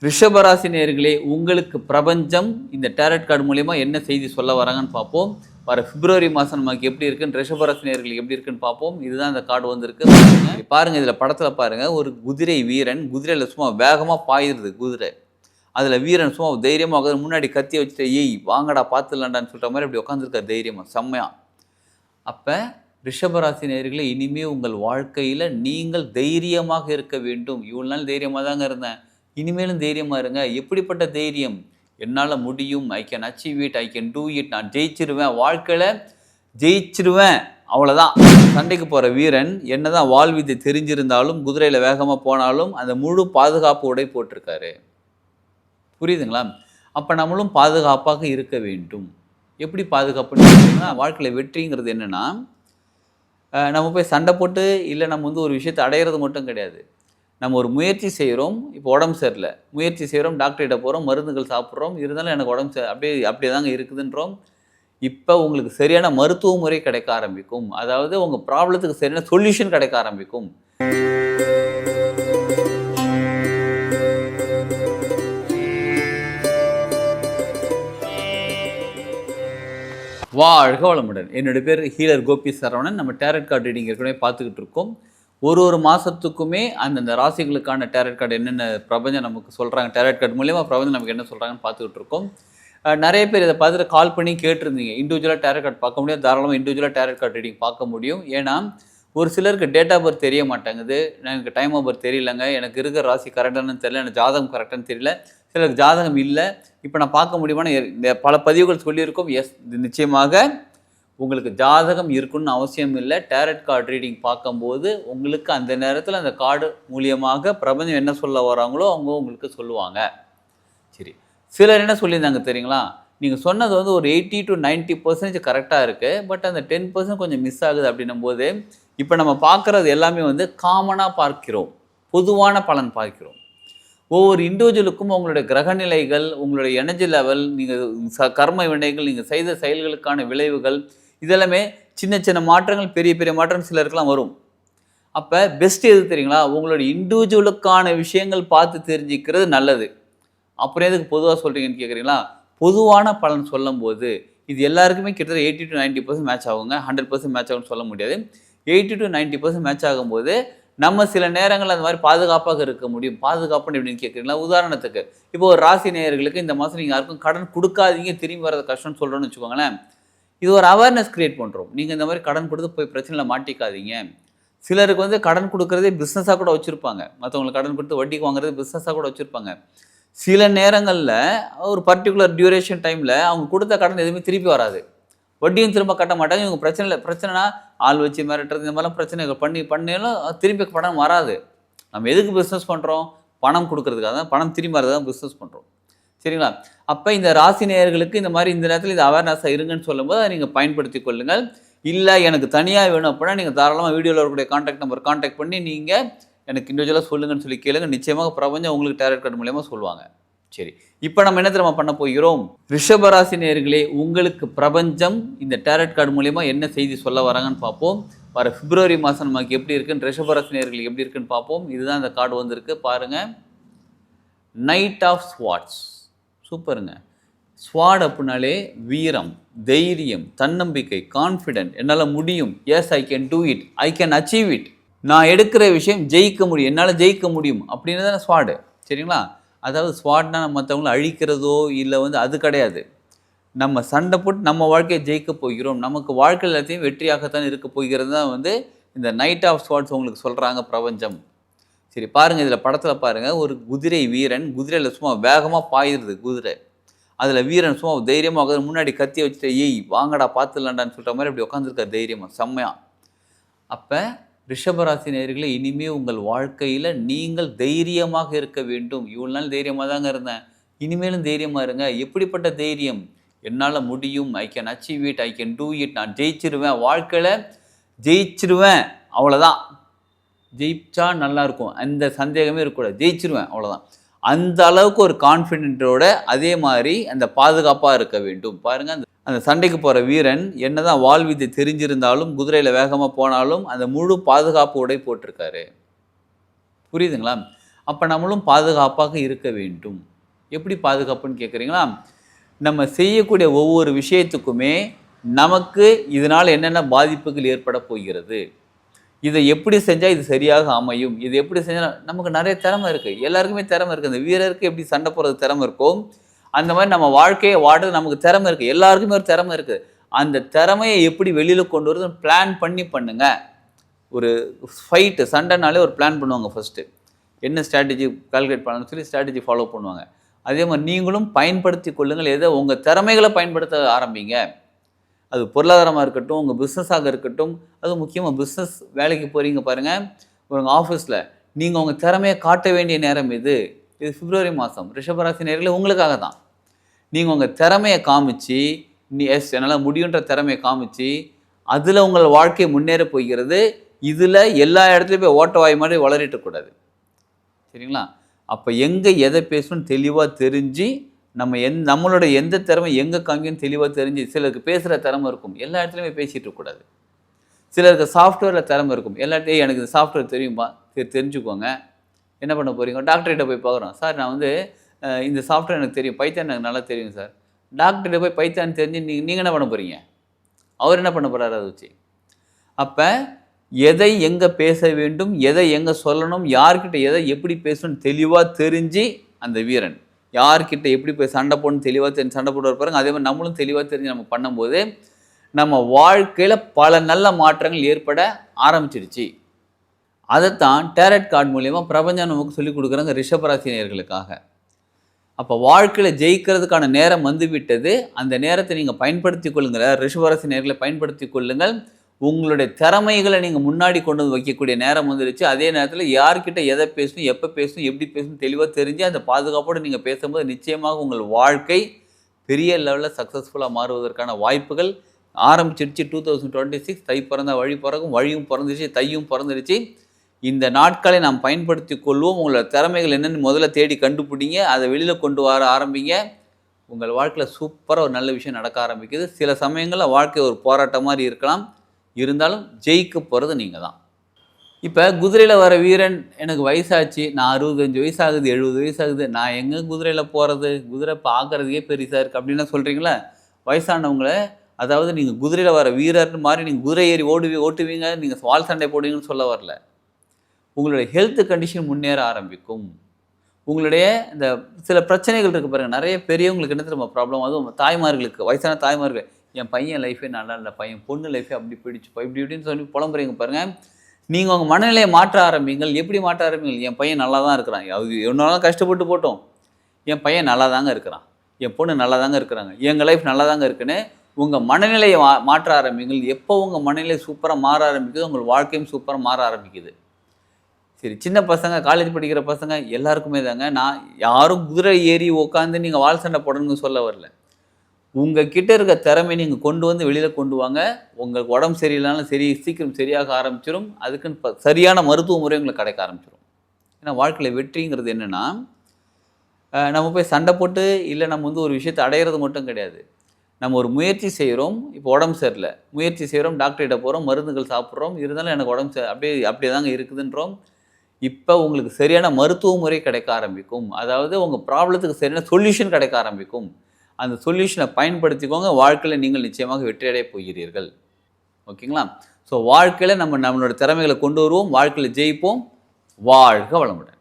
ரிஷபராசி நேயர்களே, உங்களுக்கு பிரபஞ்சம் இந்த டேரட் கார்டு மூலியமா என்ன செய்தி சொல்ல வராங்கன்னு பார்ப்போம். வர பிப்ரவரி மாதம் நமக்கு எப்படி இருக்குன்னு ரிஷபராசி நேயர்களுக்கு எப்படி இருக்குன்னு பார்ப்போம். இதுதான் இந்த கார்டு வந்திருக்கு. பாருங்க, இதில் படத்தில் பாருங்க, ஒரு குதிரை வீரன் குதிரையில் சும்மா வேகமாக பாயுது குதிரை. அதில் வீரன் சும்மா தைரியமாக முன்னாடி கத்தியை வச்சுட்டு ஏய் வாங்கடா பார்த்துலாண்டான்னு சொல்கிற மாதிரி அப்படி உட்காந்துருக்கார் தைரியமாக செம்மையா. அப்போ ரிஷபராசி நேயர்களே, இனிமே உங்கள் வாழ்க்கையில் நீங்கள் தைரியமாக இருக்க வேண்டும். இவ்வளோ நாள் தைரியமாக தாங்க இருந்தேன், இனிமேலும் தைரியமாக இருங்க. எப்படிப்பட்ட தைரியம்? என்னால் முடியும், ஐ can achieve it, I can do it, நான் ஜெயிச்சிருவேன், வாழ்க்கையில் ஜெயிச்சிருவேன், அவ்வளோதான். சண்டைக்கு போகிற வீரன் என்னதான் வாழ்வித்தை தெரிஞ்சிருந்தாலும் குதிரையில் வேகமாக போனாலும் அந்த முழு பாதுகாப்பு உடை போட்டிருக்காரு. புரியுதுங்களா? அப்போ நம்மளும் பாதுகாப்பாக இருக்க வேண்டும். எப்படி பாதுகாப்புன்னு பார்த்தீங்கன்னா, வாழ்க்கையில் வெற்றிங்கிறது என்னென்னா, நம்ம போய் சண்டை போட்டு இல்லை நம்ம வந்து ஒரு விஷயத்தை அடையிறது மட்டும் கிடையாது. நம்ம ஒரு முயற்சி செய்கிறோம். இப்போ உடம்பு சரியில்லை, முயற்சி செய்கிறோம், டாக்டர்கிட்ட போகிறோம், மருந்துகள் சாப்பிட்றோம், இருந்தாலும் எனக்கு உடம்பு அப்படியே தாங்க இருக்குதுன்றோம். இப்போ உங்களுக்கு சரியான மருத்துவ முறை கிடைக்க ஆரம்பிக்கும். அதாவது உங்கள் ப்ராப்ளத்துக்கு சரியான சொல்யூஷன் கிடைக்க ஆரம்பிக்கும். வாழ்க வளமுடன். என்னுடைய பேர் ஹீலர் கோபி சரவணன். நம்ம டேரட் கார்டு ரீடிங் ஏற்கனவே பார்த்துக்கிட்டு இருக்கோம். ஒரு மாதத்துக்குமே அந்தந்த ராசிகளுக்கான டேரட் கார்டு என்னென்ன பிரபஞ்சம் நமக்கு சொல்கிறாங்க, டேரட் கார்டு மூலியமாக பிரபஞ்சம் நமக்கு என்ன சொல்கிறாங்கன்னு பார்த்துக்கிட்டு இருக்கோம். நிறைய பேர் இதை பார்த்துட்டு கால் பண்ணி கேட்டிருந்தீங்க. இண்டிவிஜுவலாக டேரட் கார்டு பார்க்க முடியும், தாராளமாக இண்டிவிஜுவலாக டேரட் கார்டு ரீடிங் பார்க்க முடியும். ஏன்னா ஒரு சிலருக்கு டேட் ஆஃப் பர்த் தெரிய மாட்டேங்குது, எனக்கு டைம் ஆஃப் பர்த் தெரியலங்க, எனக்கு இருக்கிற ராசி கரெக்டானு தெரியல, எனக்கு ஜாதகம் கரெக்டானு தெரியல, சிலருக்கு ஜாதகம் இல்லை, இப்போ நான் பார்க்க முடியுமான்னு பல பதிவுகள் சொல்லியிருக்கோம். எஸ், நிச்சயமாக உங்களுக்கு ஜாதகம் இருக்குன்னு அவசியம் இல்லை. டேரட் கார்டு ரீடிங் பார்க்கும்போது உங்களுக்கு அந்த நேரத்தில் அந்த கார்டு மூலியமாக பிரபஞ்சம் என்ன சொல்ல வராங்களோ அவங்க உங்களுக்கு சொல்லுவாங்க. சரி, சிலர் என்ன சொல்லியிருந்தாங்க தெரியுங்களா, நீங்கள் சொன்னது வந்து ஒரு 80 to 90% கரெக்டாக இருக்குது, பட் அந்த 10% கொஞ்சம் மிஸ் ஆகுது அப்படின்னும் போது, இப்போ நம்ம பார்க்குறது எல்லாமே வந்து காமனாக பார்க்கிறோம், பொதுவான பலன் பார்க்கிறோம். ஒவ்வொரு இண்டிவிஜுவலுக்கும் உங்களுடைய கிரகநிலைகள், உங்களுடைய எனர்ஜி லெவல், நீங்கள் கர்ம வினைகள், நீங்கள் செய்த செயல்களுக்கான விளைவுகள், இதெல்லாமே சின்ன சின்ன மாற்றங்கள், பெரிய பெரிய மாற்றங்கள் சிலருக்குலாம் வரும். அப்போ பெஸ்ட் எது தெரியுங்களா, உங்களுடைய இண்டிவிஜுவலுக்கான விஷயங்கள் பார்த்து தெரிஞ்சுக்கிறது நல்லது. அப்புறம் எதுக்கு பொதுவாக சொல்கிறீங்கன்னு கேட்குறீங்களா? பொதுவான பலன் சொல்லும் போது இது எல்லாருக்குமே கிட்டத்தட்ட 80 to 90% மேட்ச் ஆகுங்க. 100% மேட்ச் ஆகும்னு சொல்ல முடியாது. 80 to 90% மேட்ச் ஆகும்போது நம்ம சில நேரங்கள் அந்த மாதிரி பாதுகாப்பாக இருக்க முடியும். பாதுகாப்புன்னு எப்படின்னு கேட்குறீங்களா? உதாரணத்துக்கு இப்போ ஒரு ராசி நேயர்களுக்கு இந்த மாதம் நீங்கள் யாருக்கும் கடன் கொடுக்காதீங்க, திரும்பி வரது கஷ்டம்னு சொல்கிறோன்னு வச்சுக்கோங்களேன். இது ஒரு அவேர்னஸ் க்ரியேட் பண்ணுறோம். நீங்கள் இந்த மாதிரி கடன் கொடுத்து போய் பிரச்சனையில் மாட்டிக்காதீங்க. சிலருக்கு வந்து கடன் கொடுக்குறதே பிஸ்னஸாக கூட வச்சுருப்பாங்க. மற்றவங்களுக்கு கடன் கொடுத்து வட்டிக்கு வாங்குறது பிஸ்னஸாக கூட வச்சுருப்பாங்க. சில நேரங்களில் ஒரு பர்டிகுலர் டியூரேஷன் டைமில் அவங்க கொடுத்த கடன் எதுவுமே திருப்பி வராது, வட்டியும் திரும்ப கட்ட மாட்டாங்க. இவங்க பிரச்சனைனா ஆள் வச்சு மிரட்டுறது, இந்த மாதிரிலாம் பிரச்சனைகள் பண்ணினாலும் திருப்பி பணம் வராது. நம்ம எதுக்கு பிஸ்னஸ் பண்ணுறோம்? பணம் கொடுக்கறதுக்காக தான், பணம் திரும்பி வரது தான் பிஸ்னஸ் பண்ணுறோம். சரிங்களா? அப்போ இந்த ராசி நேயர்களுக்கு இந்த மாதிரி இந்த நேரத்தில் இது அவேர்னஸாக இருங்கன்னு சொல்லும்போது அதை நீங்கள் பயன்படுத்தி கொள்ளுங்கள். இல்லை எனக்கு தனியாக வேணும் அப்படின்னா நீங்கள் தாராளமாக வீடியோவில் இருக்கக்கூடிய கான்டாக்ட் நம்பர் கான்டாக்ட் பண்ணி நீங்கள் எனக்கு இண்டிவிஜுவலாக சொல்லுங்கன்னு சொல்லி கேளுங்க. நிச்சயமாக பிரபஞ்சம் உங்களுக்கு டேரட் கார்டு மூலியமாக சொல்லுவாங்க. சரி, இப்போ நம்ம என்ன தெரியுமா பண்ண போகிறோம்? ரிஷபராசி நேயர்களே, உங்களுக்கு பிரபஞ்சம் இந்த டேரட் கார்டு மூலியமாக என்ன செய்தி சொல்ல வராங்கன்னு பார்ப்போம். வர பிப்ரவரி மாதம் நமக்கு எப்படி இருக்குன்னு ரிஷபராசி நேயர்களுக்கு எப்படி இருக்குன்னு பார்ப்போம். இதுதான் இந்த கார்டு வந்திருக்கு பாருங்கள். Knight of swords. சூப்பருங்க. ஸ்வாட் அப்படின்னாலே வீரம், தைரியம், தன்னம்பிக்கை, கான்ஃபிடென்ட், என்னால் முடியும், yes I can do it, I can achieve it, நான் எடுக்கிற விஷயம் ஜெயிக்க முடியும், என்னால் ஜெயிக்க முடியும் அப்படின்னு தானே ஸ்வாடு. சரிங்களா? அதாவது ஸ்வாட்னா நம்ம மற்றவங்களை அழிக்கிறதோ இல்லை வந்து அது கிடையாது. நம்ம சண்டை போட்டு நம்ம வாழ்க்கையை ஜெயிக்க போகிறோம், நமக்கு வாழ்க்கை எல்லாத்தையும் வெற்றியாகத்தான் இருக்க போகிறது தான் வந்து இந்த நைட் ஆஃப் ஸ்வாட்ஸ் உங்களுக்கு சொல்கிறாங்க பிரபஞ்சம். சரி, பாருங்கள், இதில் படத்தில் பாருங்கள், ஒரு குதிரை வீரன் குதிரையில் சும்மா வேகமாக பாயுது குதிரை. அதில் வீரன் சும்மா தைரியமாக முன்னாடி கத்தியை வச்சுட்டு ஏய் வாங்கடா பார்த்துலாண்டான்னு சொல்கிற மாதிரி அப்படி உட்காந்துருக்கார் தைரியமாக செம்மையாக. அப்போ ரிஷபராசி நேயர்களே, இனிமே உங்கள் வாழ்க்கையில் நீங்கள் தைரியமாக இருக்க வேண்டும். இவ்வளோ நாள் தைரியமாக தாங்க இருந்தேன், இனிமேலும் தைரியமாக இருங்க. எப்படிப்பட்ட தைரியம்? என்னால் முடியும், ஐ can achieve it, I can do it, நான் ஜெயிச்சிருவேன், வாழ்க்கையில் ஜெயிச்சிருவேன், அவ்வளோதான். ஜெயிச்சா நல்லாயிருக்கும், அந்த சந்தேகமே இருக்கக்கூடாது, ஜெயிச்சிருவேன் அவ்வளோதான். அந்த அளவுக்கு ஒரு கான்ஃபிடென்ட்டோட அதே மாதிரி அந்த பாதுகாப்பாக இருக்க வேண்டும். பாருங்கள், அந்த சண்டைக்கு போகிற வீரன் என்னதான் வாழ்வித்தை தெரிஞ்சிருந்தாலும் குதிரையில் வேகமாக போனாலும் அந்த முழு பாதுகாப்பு உடை போட்டிருக்காரு. புரியுதுங்களா? அப்போ நம்மளும் பாதுகாப்பாக இருக்க வேண்டும். எப்படி பாதுகாப்புன்னு கேட்குறீங்களா? நம்ம செய்யக்கூடிய ஒவ்வொரு விஷயத்துக்குமே நமக்கு இதனால் என்னென்ன பாதிப்புகள் ஏற்பட போகிறது, இதை எப்படி செஞ்சால் இது சரியாக அமையும், இது எப்படி செஞ்சால் நமக்கு நிறைய திறமை இருக்குது. எல்லாருக்குமே திறமை இருக்குது. அந்த வீரருக்கு எப்படி சண்டை போடுறது திறமை இருக்கோ, அந்த மாதிரி நம்ம வாழ்க்கையை வாடுறது நமக்கு திறமை இருக்குது. எல்லாருக்குமே ஒரு திறமை இருக்குது. அந்த திறமையை எப்படி வெளியில் கொண்டு வரது பிளான் பண்ணி பண்ணுங்க. ஒரு ஃபைட்டு சண்டைனாலே ஒரு பிளான் பண்ணுவாங்க. ஃபஸ்ட்டு என்ன ஸ்ட்ராட்டஜி கால்குலேட் பண்ணணும்னு சொல்லி ஸ்ட்ராட்டஜி ஃபாலோ பண்ணுவாங்க. அதே மாதிரி நீங்களும் பயன்படுத்தி கொள்ளுங்கள். எதை உங்கள் திறமைகளை பயன்படுத்த ஆரம்பிங்க. அது பொருளாதாரமாக இருக்கட்டும், உங்கள் பிஸ்னஸாக இருக்கட்டும். அதுவும் முக்கியமாக பிஸ்னஸ் வேலைக்கு போகிறீங்க பாருங்கள், உங்கள் ஆஃபீஸில் நீங்கள் உங்கள் திறமையை காட்ட வேண்டிய நேரம் இது. இது பிப்ரவரி மாதம் ரிஷபராசி நேயர்களே உங்களுக்காக தான். நீங்கள் உங்கள் திறமையை காமிச்சு, என்னால் முடியுன்ற திறமையை காமிச்சு, அதில் உங்கள் வாழ்க்கை முன்னேற போகிறது. இதில் எல்லா இடத்துலையும் போய் ஓட்ட வாய் மாதிரி வளரிட்டு கூடாது. சரிங்களா? அப்போ எங்கே எதை பேசணும்னு தெளிவாக தெரிஞ்சு, நம்ம நம்மளோட எந்த திறமை எங்கே காமிக்கணும்னு தெளிவாக தெரிஞ்சு, சிலருக்கு பேசுகிற திறமை இருக்கும், எல்லா இடத்துலையுமே பேசிகிட்டு இருக்கக்கூடாது. சிலருக்கு சாஃப்ட்வேரில் திறமை இருக்கும், எல்லா இடத்துலையும் எனக்கு இந்த சாஃப்ட்வேர் தெரியுமா, தெரிஞ்சுக்கோங்க. என்ன பண்ண போகிறீங்க? டாக்டர்கிட்ட போய் பார்க்குறோம், சார் நான் வந்து இந்த சாஃப்ட்வேர் எனக்கு தெரியும், பைத்தான் எனக்கு நல்லா தெரியும் சார். டாக்டர்கிட்ட போய் பைத்தான் தெரிஞ்சு நீங்கள் என்ன பண்ண போகிறீங்க? அவர் என்ன பண்ண போகிறாரு அதை வச்சு? அப்போ எதை எங்கே பேச வேண்டும், எதை எங்கே சொல்லணும், யார்கிட்ட எதை எப்படி பேசணும்னு தெளிவாக தெரிஞ்சு அந்த வீரன் யார்கிட்ட எப்படி போய் சண்டை போடணும் தெளிவாக தெரிஞ்சு சண்டை போட்டு பாருங்க. அதே மாதிரி நம்மளும் தெளிவாக தெரிஞ்சு நம்ம பண்ணும்போது நம்ம வாழ்க்கையில் பல நல்ல மாற்றங்கள் ஏற்பட ஆரம்பிச்சிடுச்சு. அதைத்தான் டேரட் கார்டு மூலயமா பிரபஞ்சம் நமக்கு சொல்லிக் கொடுக்குறாங்க ரிஷபராசி நேயர்களுக்காக. அப்போ வாழ்க்கையில் ஜெயிக்கிறதுக்கான நேரம் வந்துவிட்டது. அந்த நேரத்தை நீங்கள் பயன்படுத்தி கொள்ளுங்கள். ரிஷபராசி நேயர்களை பயன்படுத்தி கொள்ளுங்கள். உங்களுடைய திறமைகளை நீங்கள் முன்னாடி கொண்டு வந்து வைக்கக்கூடிய நேரம் வந்துடுச்சு. அதே நேரத்தில் யார்கிட்ட எதை பேசணும், எப்போ பேசணும், எப்படி பேசணும் தெளிவாக தெரிஞ்சு அந்த பாதுகாப்போடு நீங்கள் பேசும்போது நிச்சயமாக உங்கள் வாழ்க்கை பெரிய லெவலில் சக்ஸஸ்ஃபுல்லாக மாறுவதற்கான வாய்ப்புகள் ஆரம்பிச்சிடுச்சு. 2026 தை பிறந்த வழி பிறகும், வழியும் பிறந்துருச்சு, தையும் பிறந்துருச்சு. இந்த நாட்களை நாம் பயன்படுத்தி கொள்வோம். உங்களோட திறமைகள் என்னென்னு முதல்ல தேடி கண்டுபிடிங்க, அதை வெளியில் கொண்டு வர ஆரம்பிங்க. உங்கள் வாழ்க்கையில் சூப்பராக ஒரு நல்ல விஷயம் நடக்க ஆரம்பிக்குது. சில சமயங்களில் வாழ்க்கை ஒரு போராட்டம் மாதிரி இருக்கலாம், இருந்தாலும் ஜெயிக்க போகிறது நீங்கள் தான். இப்போ குதிரையில் வர வீரன், எனக்கு வயசாச்சு, நான் 65 வயசாகுது, 70 வயசாகுது, நான் எங்கே குதிரையில் போகிறது, குதிரை பார்க்குறதுக்கே பெருசாக இருக்குது அப்படின்னா சொல்கிறீங்களா? வயசானவங்களை, அதாவது நீங்கள் குதிரையில் வர வீரர்னு மாதிரி நீங்கள் குதிரை ஏறி ஓட்டுவீங்க, நீங்கள் வால் சண்டை போடுவீங்கன்னு சொல்ல வரல. உங்களுடைய ஹெல்த் கண்டிஷன் முன்னேற ஆரம்பிக்கும். உங்களுடைய இந்த சில பிரச்சனைகள் இருக்குது பாருங்கள், நிறைய பெரியவங்களுக்கு என்ன தெரியுமா ப்ராப்ளம், அதுவும் தாய்மார்களுக்கு, வயசான தாய்மார்கள், என் பையன் லைஃபே நல்லா இல்லை, பையன் பொண்ணு லைஃபே அப்படி போயிடுச்சுப்பா, இப்படி இப்படின்னு சொல்லி புலம்புறீங்க பாருங்கள். நீங்கள் உங்கள் மனநிலையை மாற்ற ஆரம்பிங்கள். எப்படி மாற்ற ஆரம்பிங்கள்? என் பையன் நல்லா தான் இருக்கிறான், அது எவ்வளோனாலும் கஷ்டப்பட்டு போட்டோம், என் பையன் நல்லா தாங்க இருக்கிறான், என் பொண்ணு நல்லா தாங்க இருக்கிறாங்க, எங்கள் லைஃப் நல்லா தாங்க இருக்குன்னு உங்கள் மனநிலையை மாற்ற ஆரம்பிங்கள். எப்போ உங்கள் மனநிலை சூப்பராக மாற ஆரம்பிக்குது, உங்கள் வாழ்க்கையும் சூப்பராக மாற ஆரம்பிக்குது. சரி, சின்ன பசங்க, காலேஜ் படிக்கிற பசங்க எல்லாருக்குமே தாங்க. நான் யாரும் குதிரை ஏறி உட்காந்து நீங்கள் வால் சண்டை போடணும்னு சொல்ல வரல. உங்கள் கிட்ட இருக்க திறமை நீங்கள் கொண்டு வந்து வெளியில் கொண்டு வாங்க. உங்களுக்கு உடம்பு சரியில்லைனாலும் சரி, சீக்கிரம் சரியாக ஆரம்பிச்சிடும். அதுக்குன்னு சரியான மருத்துவ முறை உங்களுக்கு கிடைக்க ஆரம்பிச்சிடும். ஏன்னா வாழ்க்கையில் வெற்றிங்கிறது என்னென்னா, நம்ம போய் சண்டை போட்டு இல்லை நம்ம வந்து ஒரு விஷயத்தை அடையிறது மட்டும் கிடையாது. நம்ம ஒரு முயற்சி செய்கிறோம், இப்போ உடம்பு சரியில்லை, முயற்சி செய்கிறோம், டாக்டர்கிட்ட போகிறோம், மருந்துகள் சாப்பிட்றோம், இருந்தாலும் எனக்கு உடம்பு அப்படியே தாங்க இருக்குதுன்றோம். இப்போ உங்களுக்கு சரியான மருத்துவ முறை கிடைக்க ஆரம்பிக்கும். அதாவது உங்கள் ப்ராப்ளத்துக்கு சரியான சொல்யூஷன் கிடைக்க ஆரம்பிக்கும். அந்த சொல்யூஷனை பயன்படுத்திக்கோங்க. வாழ்க்கையில் நீங்கள் நிச்சயமாக வெற்றியடைய போகிறீர்கள். ஓகேங்களா? ஸோ வாழ்க்கையில் நம்மளோட திறமைகளை கொண்டு வருவோம், வாழ்க்கையில் ஜெயிப்போம். வாழ்க வளமுடன்.